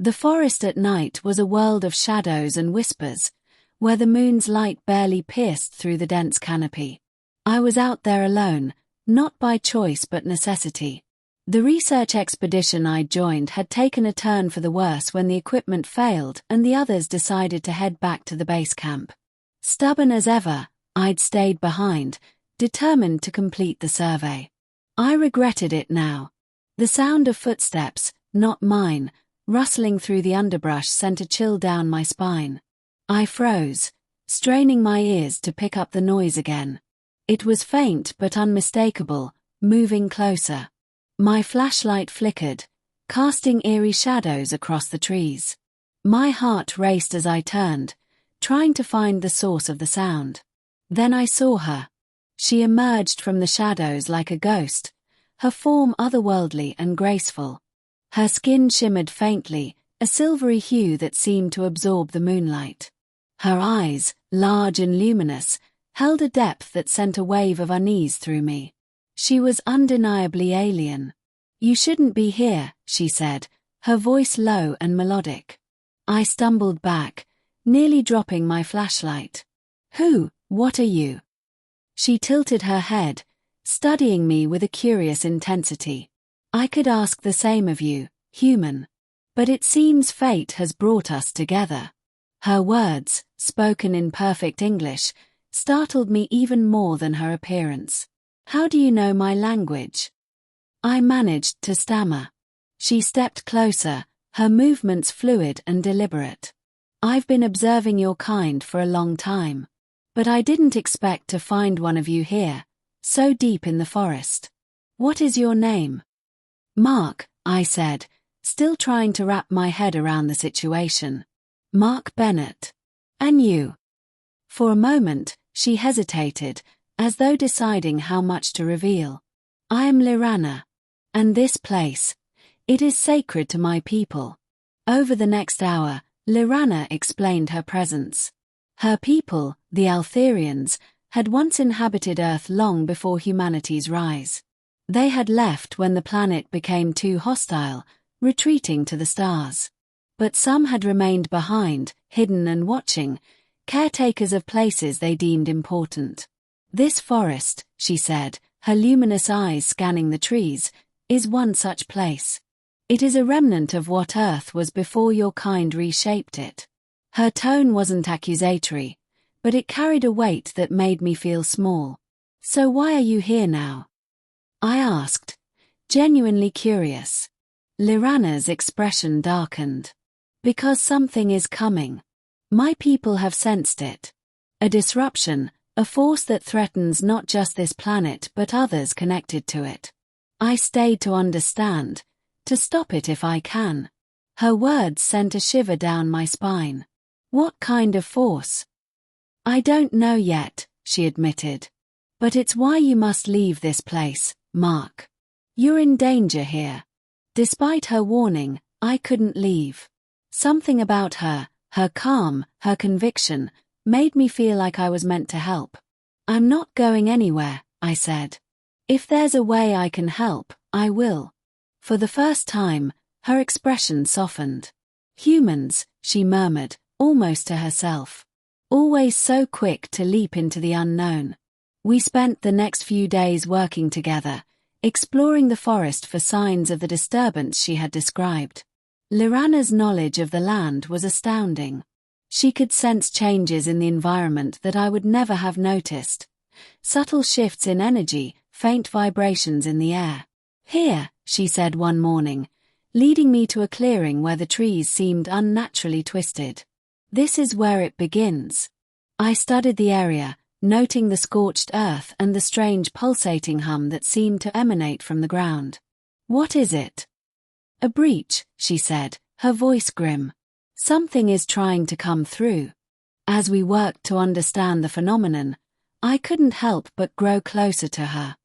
The forest at night was a world of shadows and whispers, where the moon's light barely pierced through the dense canopy. I was out there alone, not by choice but necessity. The research expedition I'd joined had taken a turn for the worse when the equipment failed and the others decided to head back to the base camp. Stubborn as ever, I'd stayed behind, determined to complete the survey. I regretted it now. The sound of footsteps, not mine, rustling through the underbrush sent a chill down my spine. I froze, straining my ears to pick up the noise again. It was faint but unmistakable, moving closer. My flashlight flickered, casting eerie shadows across the trees. My heart raced as I turned, trying to find the source of the sound. Then I saw her. She emerged from the shadows like a ghost, her form otherworldly and graceful. Her skin shimmered faintly, a silvery hue that seemed to absorb the moonlight. Her eyes, large and luminous, held a depth that sent a wave of unease through me. She was undeniably alien. "You shouldn't be here," she said, her voice low and melodic. I stumbled back, nearly dropping my flashlight. What are you?" She tilted her head, studying me with a curious intensity. "I could ask the same of you, human. But it seems fate has brought us together." Her words, spoken in perfect English, startled me even more than her appearance. "How do you know my language?" I managed to stammer. She stepped closer, her movements fluid and deliberate. "I've been observing your kind for a long time. But I didn't expect to find one of you here, so deep in the forest. What is your name?" "Mark," I said, still trying to wrap my head around the situation. "Mark Bennett. And you?" For a moment, she hesitated, as though deciding how much to reveal. "I am Liranna. And this place, it is sacred to my people." Over the next hour, Liranna explained her presence. Her people, the Altherians, had once inhabited Earth long before humanity's rise. They had left when the planet became too hostile, retreating to the stars. But some had remained behind, hidden and watching, caretakers of places they deemed important. "This forest," she said, her luminous eyes scanning the trees, "is one such place. It is a remnant of what Earth was before your kind reshaped it." Her tone wasn't accusatory, but it carried a weight that made me feel small. "So why are you here now?" I asked, genuinely curious. Liranna's expression darkened. "Because something is coming. My people have sensed it. A disruption, a force that threatens not just this planet but others connected to it. I stayed to understand, to stop it if I can." Her words sent a shiver down my spine. "What kind of force?" "I don't know yet," she admitted. "But it's why you must leave this place, Mark. You're in danger here." Despite her warning, I couldn't leave. Something about her, her calm, her conviction, made me feel like I was meant to help. "I'm not going anywhere," I said. "If there's a way I can help, I will." For the first time, her expression softened. "Humans," she murmured, almost to herself. "Always so quick to leap into the unknown." We spent the next few days working together, exploring the forest for signs of the disturbance she had described. Liranna's knowledge of the land was astounding. She could sense changes in the environment that I would never have noticed. Subtle shifts in energy, faint vibrations in the air. "Here," she said one morning, leading me to a clearing where the trees seemed unnaturally twisted. "This is where it begins." I studied the area, noting the scorched earth and the strange pulsating hum that seemed to emanate from the ground. "What is it?" "A breach," she said, her voice grim. "Something is trying to come through." As we worked to understand the phenomenon, I couldn't help but grow closer to her.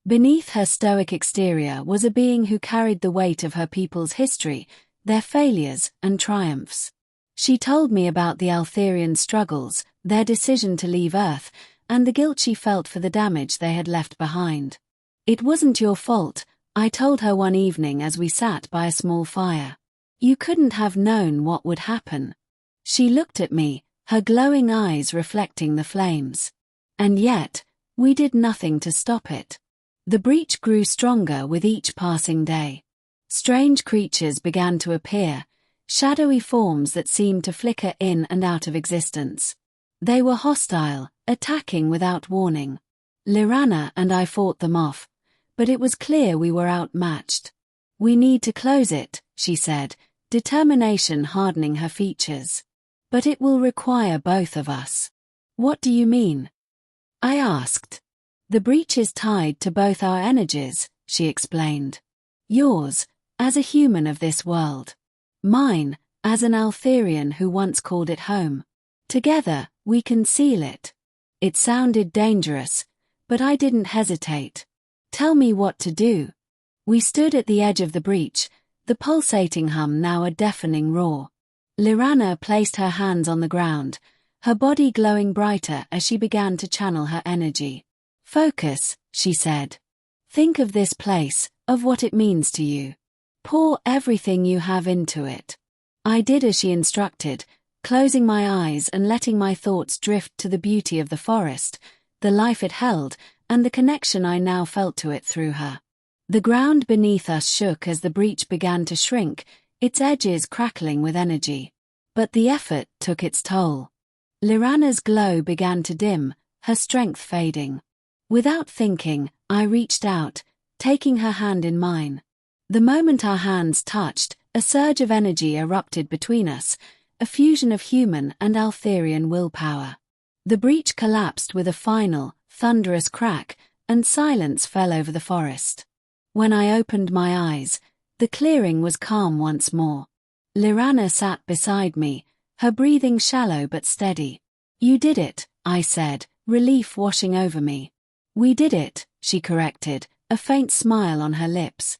Beneath her stoic exterior was a being who carried the weight of her people's history, their failures and triumphs. She told me about the Altherian struggles, their decision to leave Earth, and the guilt she felt for the damage they had left behind. "It wasn't your fault," I told her one evening as we sat by a small fire. You couldn't have known what would happen. She looked at me, her glowing eyes reflecting the flames. And yet, we did nothing to stop it. The breach grew stronger with each passing day. Strange creatures began to appear, shadowy forms that seemed to flicker in and out of existence. They were hostile, attacking without warning. Liranna and I fought them off, but it was clear we were outmatched. "We need to close it," she said, determination hardening her features. "But it will require both of us." "What do you mean?" I asked. "The breach is tied to both our energies," she explained. "Yours, as a human of this world. Mine, as an Altherian who once called it home. Together, we can seal it." It sounded dangerous, but I didn't hesitate. "Tell me what to do." We stood at the edge of the breach, the pulsating hum now a deafening roar. Liranna placed her hands on the ground, her body glowing brighter as she began to channel her energy. "Focus," she said. "Think of this place, of what it means to you. Pour everything you have into it." I did as she instructed, closing my eyes and letting my thoughts drift to the beauty of the forest, the life it held, and the connection I now felt to it through her. The ground beneath us shook as the breach began to shrink, its edges crackling with energy. But the effort took its toll. Liranna's glow began to dim, her strength fading. Without thinking, I reached out, taking her hand in mine. The moment our hands touched, a surge of energy erupted between us, a fusion of human and Altherian willpower. The breach collapsed with a final, thunderous crack, and silence fell over the forest. When I opened my eyes, the clearing was calm once more. Liranna sat beside me, her breathing shallow but steady. "You did it," I said, relief washing over me. "We did it," she corrected, a faint smile on her lips.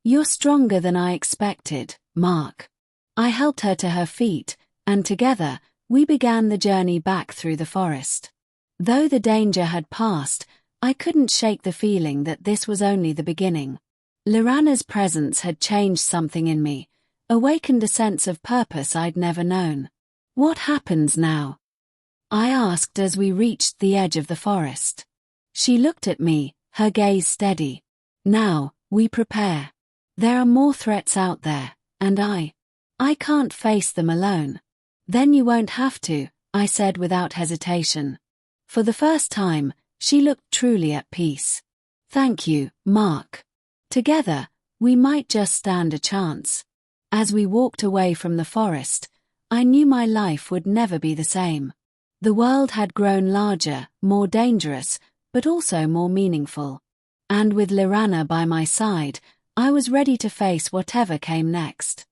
You're stronger than I expected, Mark." I helped her to her feet, and together, we began the journey back through the forest. Though the danger had passed, I couldn't shake the feeling that this was only the beginning. Liranna's presence had changed something in me, awakened a sense of purpose I'd never known. "What happens now?" I asked as we reached the edge of the forest. She looked at me, her gaze steady. "Now, we prepare. There are more threats out there, and I can't face them alone." "Then you won't have to," I said without hesitation. For the first time, she looked truly at peace. "Thank you, Mark. Together, we might just stand a chance." As we walked away from the forest, I knew my life would never be the same. The world had grown larger, more dangerous, but also more meaningful. And with Liranna by my side, I was ready to face whatever came next.